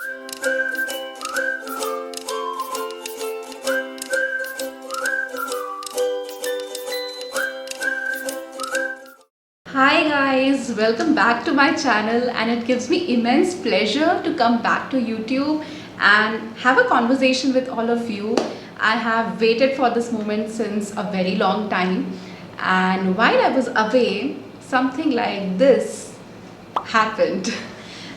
Hi guys, welcome back to my channel, and it gives me immense pleasure to come back to YouTube and have a conversation with all of you. I have waited for this moment since a very long time, and while I was away, something like this happened.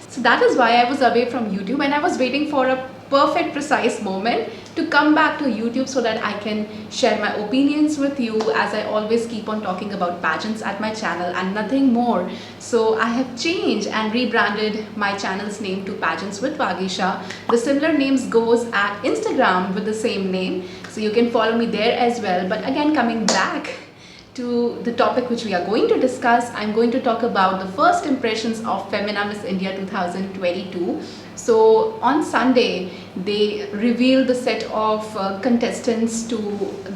So that is why I was away from YouTube, and I was waiting for a perfect precise moment to come back to YouTube so that I can share my opinions with you, as I always keep on talking about pageants at my channel and nothing more. So I have changed and rebranded my channel's name to Pageants with Vagisha. The similar names goes at Instagram with the same name, so you can follow me there as well. But again, coming back to the topic which we are going to discuss, I'm going to talk about the first impressions of Femina Miss India 2022. So on Sunday, they revealed the set of contestants to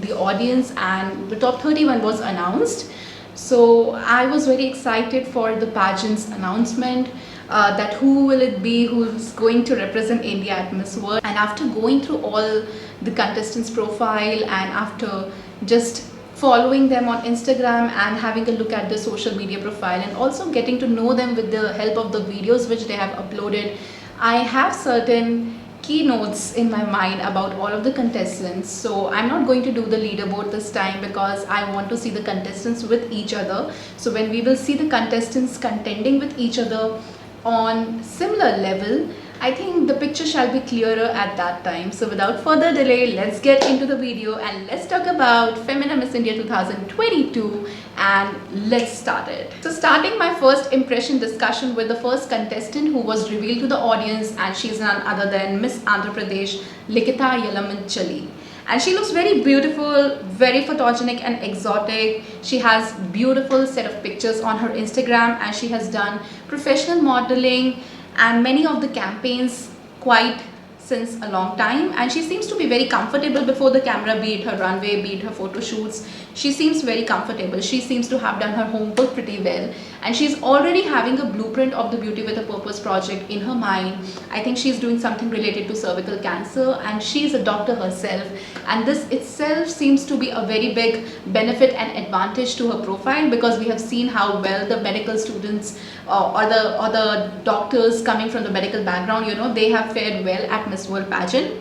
the audience, and the top 31 was announced. So I was very excited for the pageant's announcement, that who will it be who's going to represent India at Miss World. And after going through all the contestants' profile, and after just following them on Instagram and having a look at their social media profile, and also getting to know them with the help of the videos which they have uploaded, I have certain keynotes in my mind about all of the contestants. So I'm not going to do the leaderboard this time because I want to see the contestants with each other. So when we will see the contestants contending with each other on similar level, I think the picture shall be clearer at that time. So without further delay, let's get into the video and let's talk about Femina Miss India 2022, and let's start it. So starting my first impression discussion with the first contestant who was revealed to the audience, and she's none other than Miss Andhra Pradesh, Likita Yalamanchali. And she looks very beautiful, very photogenic and exotic. She has beautiful set of pictures on her Instagram, and she has done professional modeling and many of the campaigns quite since a long time, and she seems to be very comfortable before the camera, be it her runway, be it her photo shoots. She seems very comfortable. She seems to have done her homework pretty well, and she's already having a blueprint of the Beauty with a Purpose project in her mind. I think she's doing something related to cervical cancer, and she's a doctor herself, and this itself seems to be a very big benefit and advantage to her profile, because we have seen how well the medical students or the doctors coming from the medical background, you know, they have fared well at Miss World pageant.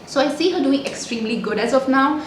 So I see her doing extremely good as of now,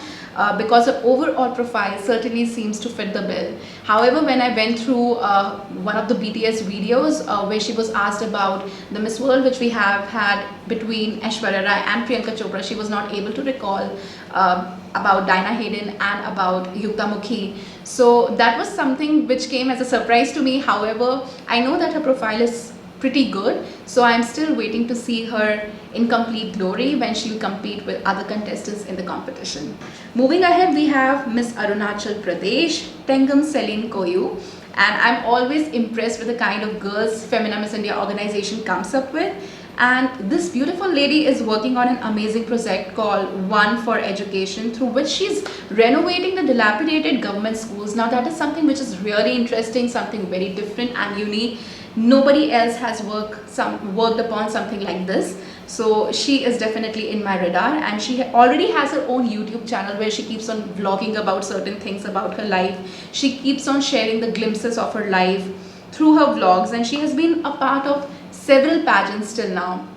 because her overall profile certainly seems to fit the bill. However, when I went through one of the BTS videos where she was asked about the Miss World which we have had between Aishwarya Rai and Priyanka Chopra, she was not able to recall about Dinah Hayden and about Yukta Mukhi. So that was something which came as a surprise to me. However, I know that her profile is pretty good, so I'm still waiting to see her in complete glory when she'll compete with other contestants in the competition. Moving ahead, we have Miss Arunachal Pradesh, Tengam Celine Koyu, and I'm always impressed with the kind of girls Femina Miss India organization comes up with. And this beautiful lady is working on an amazing project called One for Education, through which she's renovating the dilapidated government schools. Now that is something which is really interesting, something very different and unique. Nobody else has worked upon something like this. So she is definitely in my radar, and she already has her own YouTube channel where she keeps on vlogging about certain things about her life. She keeps on sharing the glimpses of her life through her vlogs, and she has been a part of several pageants till now.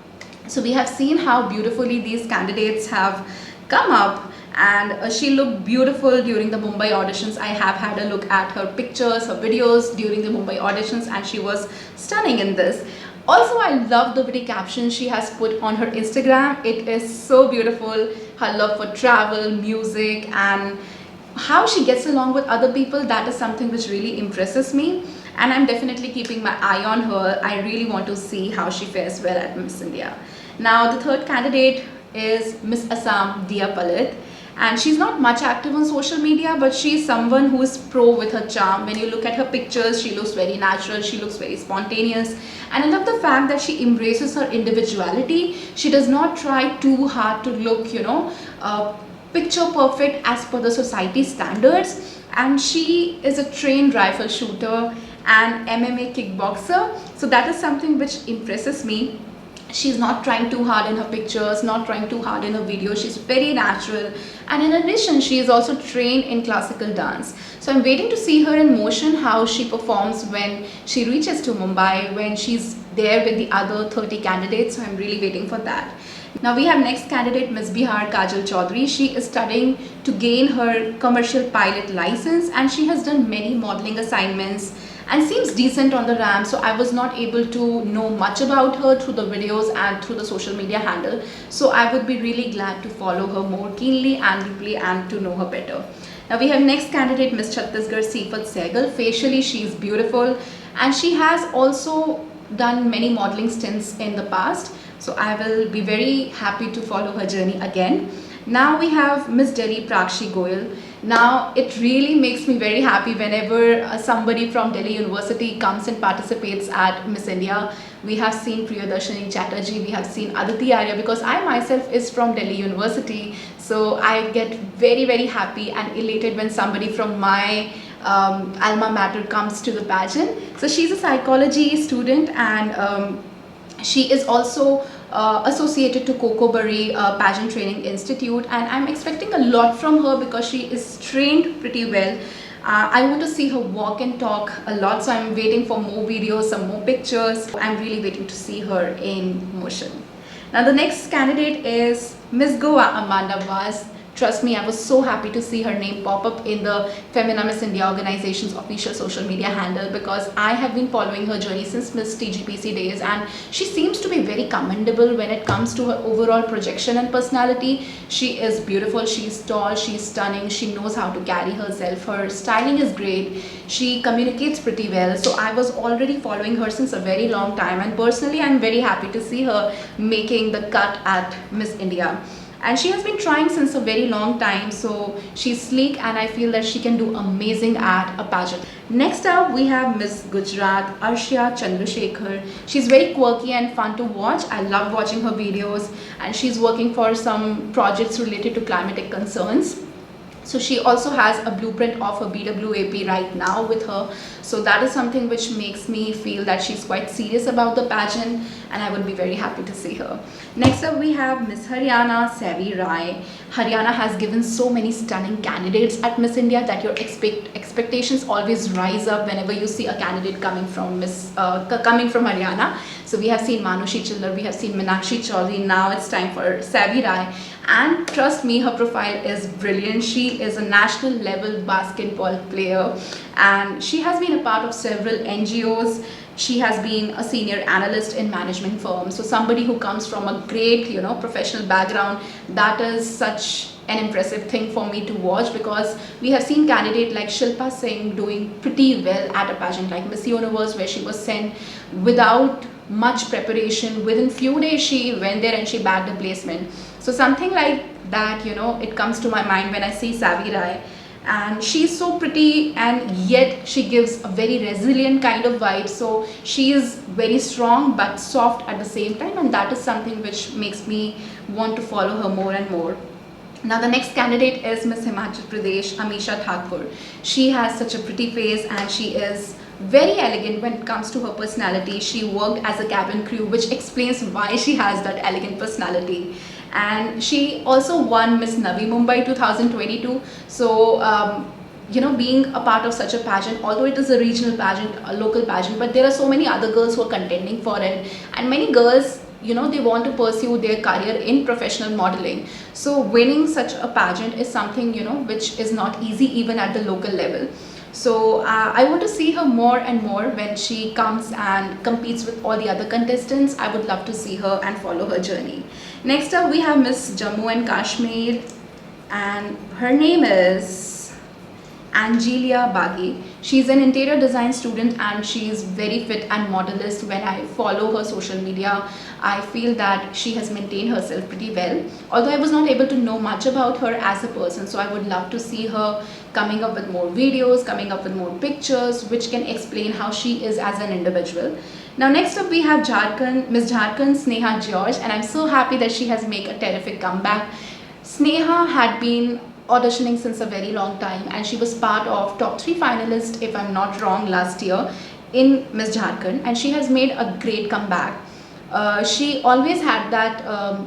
So we have seen how beautifully these candidates have come up, and she looked beautiful during the Mumbai auditions. I have had a look at her pictures, her videos during the Mumbai auditions, and she was stunning in this. Also, I love the witty caption she has put on her Instagram. It is so beautiful. Her love for travel, music, and how she gets along with other people, that is something which really impresses me. And I'm definitely keeping my eye on her. I really want to see how she fares well at Miss India. Now, the third candidate is Miss Assam Dia Palit. And she's not much active on social media, but she's someone who is pro with her charm. When you look at her pictures, she looks very natural, she looks very spontaneous. And I love the fact that she embraces her individuality. She does not try too hard to look, you know, picture perfect as per the society standards. And she is a trained rifle shooter and MMA kickboxer. So that is something which impresses me. She's not trying too hard in her pictures, not trying too hard in her videos. She's very natural, and in addition she is also trained in classical dance. So I'm waiting to see her in motion, how she performs when she reaches to Mumbai, when she's there with the other 30 candidates. So I'm really waiting for that. Now we have next candidate, Miss Bihar Kajal Chaudhary. She is studying to gain her commercial pilot license, and she has done many modeling assignments and seems decent on the ramp. So I was not able to know much about her through the videos and through the social media handle. So I would be really glad to follow her more keenly and deeply and to know her better. Now we have next candidate, Miss Chhattisgarh Sifat Sehgal. Facially she is beautiful, and she has also done many modeling stints in the past. So I will be very happy to follow her journey again. Now we have Miss Delhi Prakshi Goyal. Now it really makes me very happy whenever somebody from Delhi University comes and participates at Miss India. We have seen Priyadarshini Chatterjee, we have seen Aditi Arya, because I myself is from Delhi University. So I get very happy and elated when somebody from my alma mater comes to the pageant. So she's a psychology student, and she is also associated to Kokobari Pageant Training Institute, and I'm expecting a lot from her because she is trained pretty well. I want to see her walk and talk a lot, so I'm waiting for more videos, some more pictures. I'm really waiting to see her in motion. Now the next candidate is Miss Goa Amanda Vaz. Trust me, I was so happy to see her name pop up in the Femina Miss India organization's official social media handle, because I have been following her journey since Miss TGPC days, and she seems to be very commendable when it comes to her overall projection and personality. She is beautiful, she is tall, she is stunning, she knows how to carry herself, her styling is great, she communicates pretty well. So I was already following her since a very long time, and personally I'm very happy to see her making the cut at Miss India. And she has been trying since a very long time, so she's sleek, and I feel that she can do amazing at a pageant. Next up we have Miss Gujarat Arshia Chandrasekhar. She's very quirky and fun to watch. I love watching her videos, and she's working for some projects related to climatic concerns. So she also has a blueprint of her BWAP right now with her. So that is something which makes me feel that she's quite serious about the pageant, and I would be very happy to see her. Next up we have Miss Haryana Savi Rai. Haryana has given so many stunning candidates at Miss India that your expectations always rise up whenever you see a candidate coming from Haryana. So we have seen Manushi Chillar, we have seen Meenakshi Chaudhary, now it's time for Savi Rai. And trust me, her profile is brilliant. She is a national level basketball player, and she has been a part of several NGOs. She has been a senior analyst in management firms. So somebody who comes from a great, professional background, that is such an impressive thing for me to watch, because we have seen candidates like Shilpa Singh doing pretty well at a pageant like Miss Universe, where she was sent without much preparation. Within few days she went there and she bagged a placement. So something like that, it comes to my mind when I see Savi Rai. And she's so pretty, and yet she gives a very resilient kind of vibe. So she is very strong but soft at the same time, and that is something which makes me want to follow her more and more. Now the next candidate is Miss Himachal Pradesh Amisha Thakur. She has such a pretty face, and she is very elegant when it comes to her personality. She worked as a cabin crew, which explains why she has that elegant personality. And she also won Miss Navi Mumbai 2022. So being a part of such a pageant, although it is a regional pageant, a local pageant, but there are so many other girls who are contending for it, and many girls, they want to pursue their career in professional modeling. So winning such a pageant is something, which is not easy even at the local level. So I want to see her more and more when she comes and competes with all the other contestants. I would love to see her and follow her journey. Next up we have Miss Jammu and Kashmir, and her name is Angelia Bagi. She's an interior design student, and she's very fit and modellist. When I follow her social media, I feel that she has maintained herself pretty well. Although I was not able to know much about her as a person, so I would love to see her coming up with more videos, coming up with more pictures, which can explain how she is as an individual. Now next up we have Miss Jharkhand Sneha George, and I'm so happy that she has made a terrific comeback. Sneha had been auditioning since a very long time, and she was part of top 3 finalists, if I'm not wrong, last year in Miss Jharkhand, and she has made a great comeback. She always had that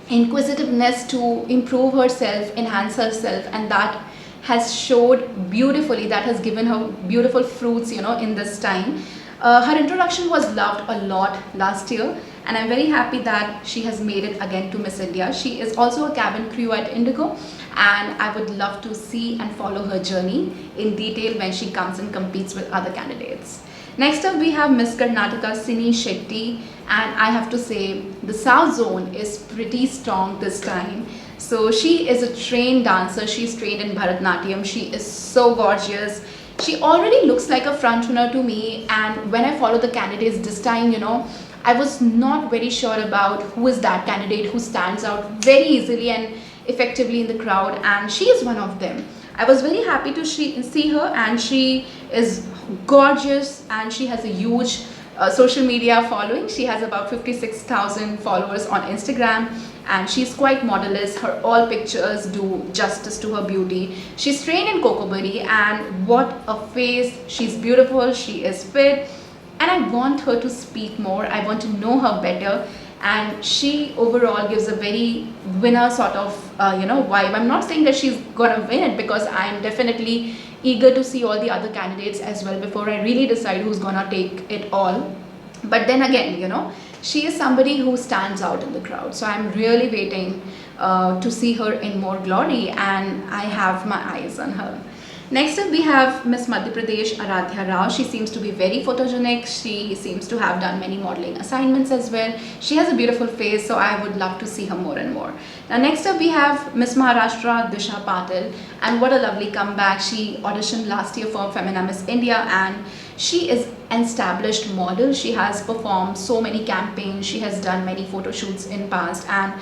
inquisitiveness to improve herself, enhance herself, and that has showed beautifully, that has given her beautiful fruits, in this time. Her introduction was loved a lot last year, and I'm very happy that she has made it again to Miss India. She is also a cabin crew at Indigo, and I would love to see and follow her journey in detail when she comes and competes with other candidates. Next up, we have Miss Karnataka Sini Shetty, and I have to say the South Zone is pretty strong this time. So she is a trained dancer. She's trained in Bharatanatyam. She is so gorgeous. She already looks like a front runner to me, and when I follow the candidates this time, I was not very sure about who is that candidate who stands out very easily and effectively in the crowd, and she is one of them. I was very happy to see her, and she is gorgeous, and she has a huge social media following. She has about 56,000 followers on Instagram, and she's quite modellist. Her all pictures do justice to her beauty. She's trained in Kokobari, and what a face. She's beautiful, she is fit, and I want her to speak more. I want to know her better, and she overall gives a very winner sort of vibe. I'm not saying that she's gonna win it, because I'm definitely eager to see all the other candidates as well before I really decide who's gonna take it all. But then again, she is somebody who stands out in the crowd, so I'm really waiting to see her in more glory, and I have my eyes on her. Next up, we have Miss Madhya Pradesh Aradhya Rao. She seems to be very photogenic. She seems to have done many modeling assignments as well. She has a beautiful face, so I would love to see her more and more. Now next up, we have Miss Maharashtra Disha Patil, and what a lovely comeback. She auditioned last year for Femina Miss India, and she is an established model. She has performed so many campaigns. She has done many photo shoots in past, and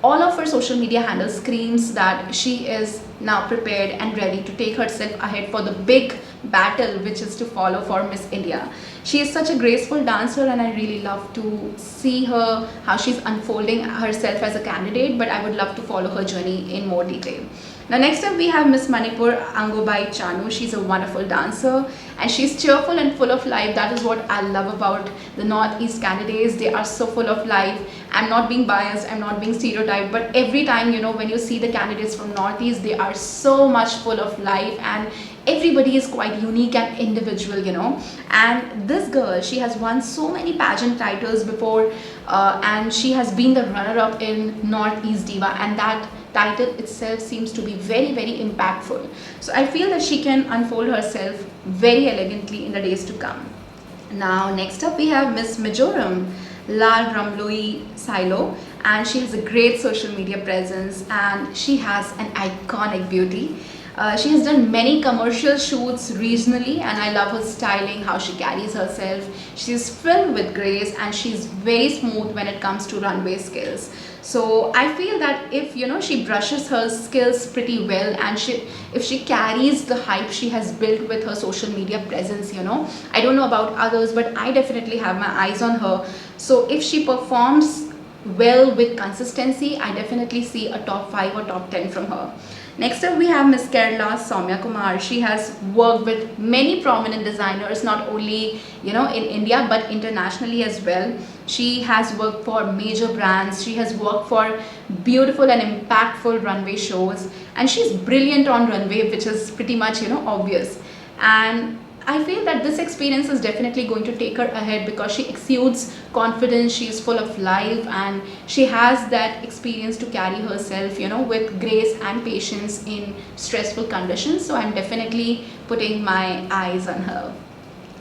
all of her social media handles screams that she is now prepared and ready to take herself ahead for the big battle which is to follow for Miss India. She is such a graceful dancer, and I really love to see her, how she's unfolding herself as a candidate, but I would love to follow her journey in more detail. Now next up, we have Miss Manipur Angobai Chanu. She's a wonderful dancer, and she's cheerful and full of life. That is what I love about the Northeast candidates. They are so full of life. I'm not being biased, I'm not being stereotyped, but every time, when you see the candidates from Northeast, they are so much full of life, and everybody is quite unique and individual, And this girl, she has won so many pageant titles before, and she has been the runner-up in Northeast Diva, and that title itself seems to be very, very impactful. So I feel that she can unfold herself very elegantly in the days to come. Now next up, we have Miss Mizoram Lal Ramloi Silo, and she has a great social media presence, and she has an iconic beauty. She has done many commercial shoots regionally, and I love her styling, how she carries herself. She's filled with grace, and she's very smooth when it comes to runway skills. So I feel that if she brushes her skills pretty well, and if she carries the hype she has built with her social media presence, I don't know about others, but I definitely have my eyes on her. So if she performs well with consistency, I definitely see a top 5 or top 10 from her. Next up, we have Miss Kerala Soumya Kumar. She has worked with many prominent designers, not only in India but internationally as well. She has worked for major brands. She has worked for beautiful and impactful runway shows, and she's brilliant on runway, which is pretty much obvious. And I feel that this experience is definitely going to take her ahead, because she exudes confidence, she is full of life, and she has that experience to carry herself, with grace and patience in stressful conditions. So I'm definitely putting my eyes on her.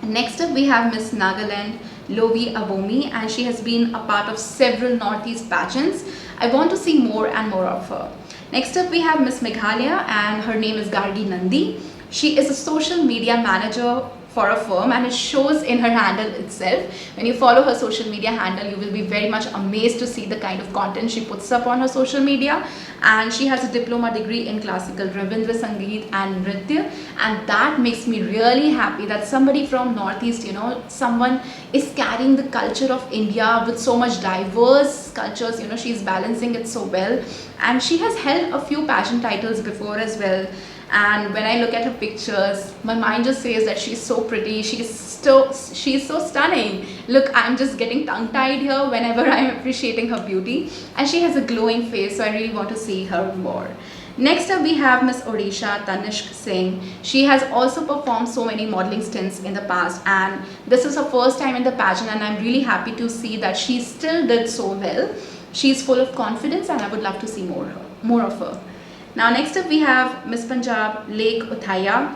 Next up, we have Miss Nagaland Lovi Abomi, and she has been a part of several Northeast pageants. I want to see more and more of her. Next up, we have Miss Meghalaya, and her name is Gargi Nandi. She is a social media manager for a firm, and it shows in her handle itself. When you follow her social media handle, you will be very much amazed to see the kind of content she puts up on her social media. And she has a diploma degree in classical Rabindra Sangeet and Nritya, and that makes me really happy that somebody from Northeast, someone is carrying the culture of India with so much diverse cultures. She's balancing it so well, and she has held a few pageant titles before as well. And when I look at her pictures, my mind just says that she's so pretty, she's she's so stunning. Look, I'm just getting tongue tied here whenever I'm appreciating her beauty, and she has a glowing face, so I really want to see her more. Next up, we have Miss Odisha Tanishq Singh. She has also performed so many modeling stints in the past, and this is her first time in the pageant, and I'm really happy to see that she still did so well. She's full of confidence, and I would love to see more of her. Now, next up, we have Miss Punjab Lake Uthaya.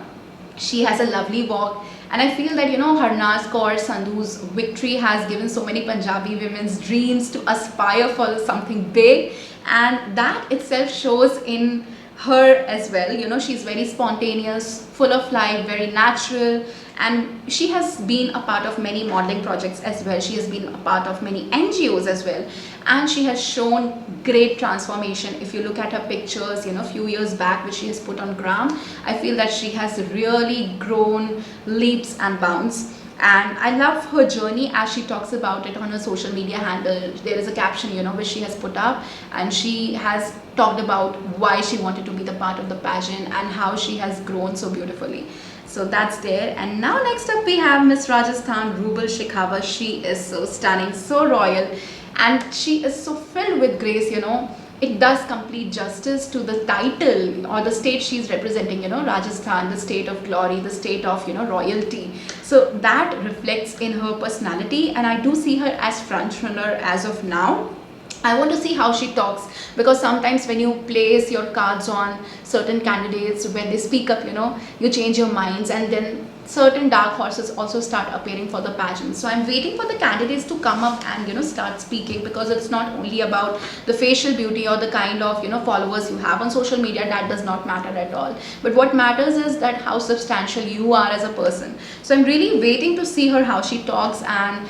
She has a lovely walk, and I feel that, you know, Harnaz Kaur Sandhu's victory has given so many Punjabi women's dreams to aspire for something big, and that itself shows in her as well. You know, she's very spontaneous, full of life, very natural, and she has been a part of many modeling projects as well. She has been a part of many NGOs as well, and she has shown great transformation. If you look at her pictures, you know, few years back which she has put on gram, I feel that she has really grown leaps and bounds. And I love her journey as she talks about it on her social media handle. There is a caption, you know, which she has put up, and she has talked about why she wanted to be the part of the pageant and how she has grown so beautifully. So that's there. And now next up we have Miss Rajasthan Rubal Shekhawat. She is so stunning, so royal, and she is so filled with grace, you know. It does complete justice to the title or the state she's representing, you know, Rajasthan, the state of glory, the state of, you know, royalty. So that reflects in her personality, and I do see her as front runner as of now. I want to see how she talks, because sometimes when you place your cards on certain candidates, when they speak up, you know, you change your minds, and then certain dark horses also start appearing for the pageant. So I'm waiting for the candidates to come up and, you know, start speaking, because it's not only about the facial beauty or the kind of, you know, followers you have on social media. That does not matter at all, but what matters is that how substantial you are as a person. So I'm really waiting to see her, how she talks. And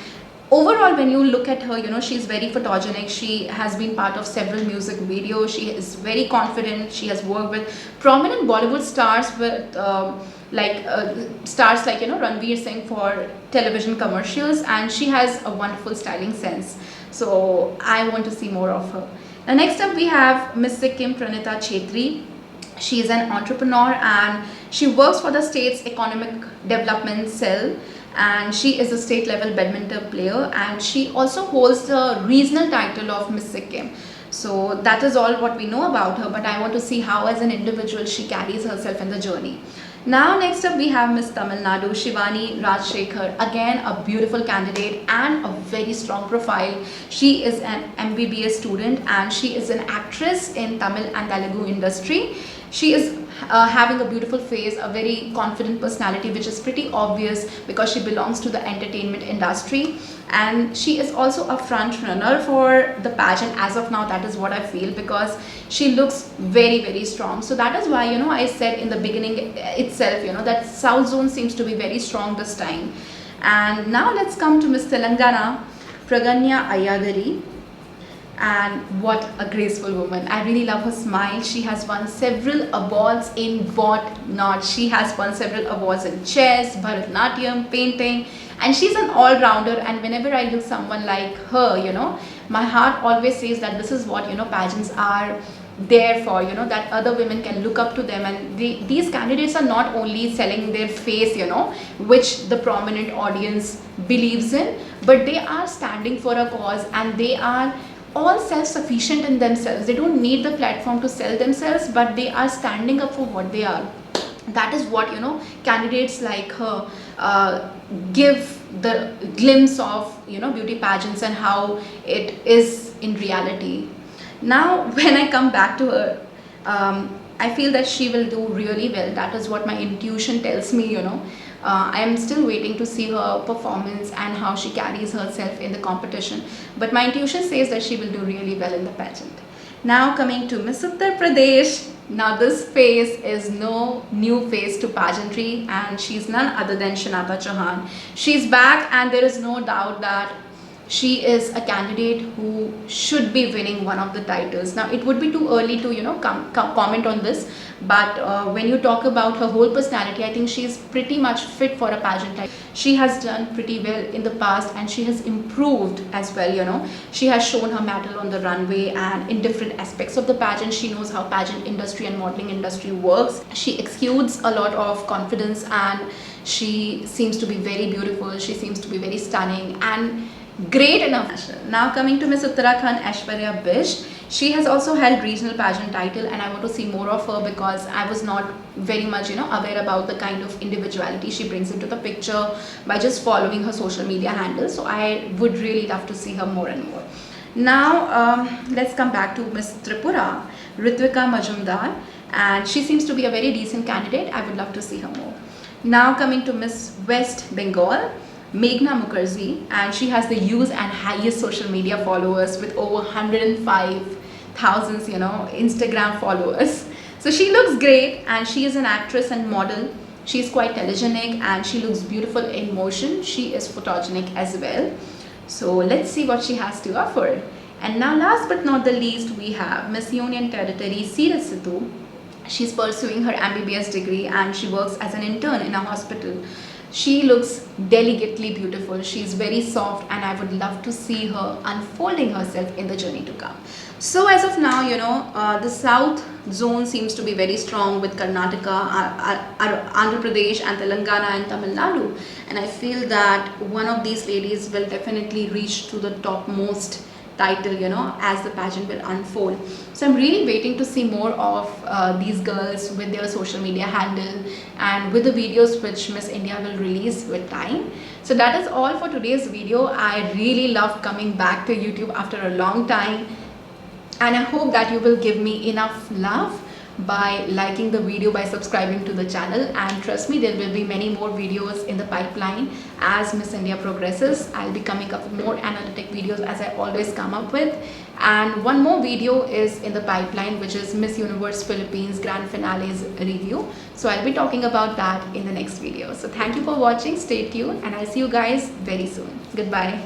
overall, when you look at her, you know, she's very photogenic. She has been part of several music videos. She is very confident. She has worked with prominent Bollywood stars, with stars like, you know, Ranveer Singh for television commercials, and she has a wonderful styling sense. So I want to see more of her. Now next up we have Miss Sikkim Pranita Chetri. She is an entrepreneur, and she works for the state's economic development cell, and she is a state level badminton player, and she also holds the regional title of Miss Sikkim. So that is all what we know about her, but I want to see how as an individual she carries herself in the journey. Now next up we have Miss Tamil Nadu Shivani Rajshekhar. Again, a beautiful candidate and a very strong profile. She is an MBBS student, and she is an actress in Tamil and Telugu industry. She is having a beautiful face, a very confident personality, which is pretty obvious because she belongs to the entertainment industry, and she is also a front runner for the pageant as of now. That is what I feel, because she looks very strong. So that is why, you know, I said in the beginning itself, you know, that South Zone seems to be very strong this time. And now let's come to Miss Telangana Praganya Ayagari. And what a graceful woman. I really love her smile. She has won several awards in what not. She has won several awards in chess, Bharatanatyam, painting, and she's an all-rounder. And whenever I look someone like her, you know, my heart always says that this is what, you know, pageants are there for, you know, that other women can look up to them. And these candidates are not only selling their face, you know, which the prominent audience believes in, but they are standing for a cause, and they are all self-sufficient in themselves. They don't need the platform to sell themselves, but they are standing up for what they are. That is what, you know, candidates like her give the glimpse of, you know, beauty pageants and how it is in reality. Now when I come back to her, I feel that she will do really well. That is what my intuition tells me, you know. I am still waiting to see her performance and how she carries herself in the competition, but my intuition says that she will do really well in the pageant. Now coming to Miss Uttar Pradesh. Now this face is no new face to pageantry, and she's none other than Shanata Chauhan. She's back, and there is no doubt that she is a candidate who should be winning one of the titles. Now it would be too early to comment on this, but when you talk about her whole personality, I think she's pretty much fit for a pageant title. She has done pretty well in the past and she has improved as well. She has shown her mettle on the runway, and in different aspects of the pageant she knows how pageant industry and modeling industry works. She exudes a lot of confidence and she seems to be very beautiful. She seems to be very stunning and great enough. Now coming to Miss Uttarakhand Aishwarya Bish, she has also held regional pageant title, and I want to see more of her because I was not very much aware about the kind of individuality she brings into the picture by just following her social media handles. So I would really love to see her more and more. Now let's come back to Miss Tripura, Ritvika Majumdar, and she seems to be a very decent candidate. I would love to see her more. Now coming to Miss West Bengal, Meghna Mukherjee, and she has the huge and highest social media followers with over 105,000 Instagram followers. So she looks great, and she is an actress and model. She is quite telegenic and she looks beautiful in motion. She is photogenic as well. So let's see what she has to offer. And now last but not the least, we have Miss Union Territory Seeraj Sidhu. She's pursuing her MBBS degree and she works as an intern in a hospital. She looks delicately beautiful. She's very soft and I would love to see her unfolding herself in the journey to come. So as of now, the South zone seems to be very strong with Karnataka, Andhra Pradesh and Telangana and Tamil Nadu. And I feel that one of these ladies will definitely reach to the topmost title, as the pageant will unfold. So I'm really waiting to see more of these girls with their social media handle and with the videos which Miss India will release with time. So that is all for today's video. I really love coming back to YouTube after a long time, and I hope that you will give me enough love by liking the video, by subscribing to the channel, and trust me, there will be many more videos in the pipeline as Miss India progresses. I'll be coming up with more analytic videos as I always come up with, and one more video is in the pipeline, which is Miss Universe Philippines Grand Finale's review. So I'll be talking about that in the next video. So thank you for watching, stay tuned, and I'll see you guys very soon. Goodbye.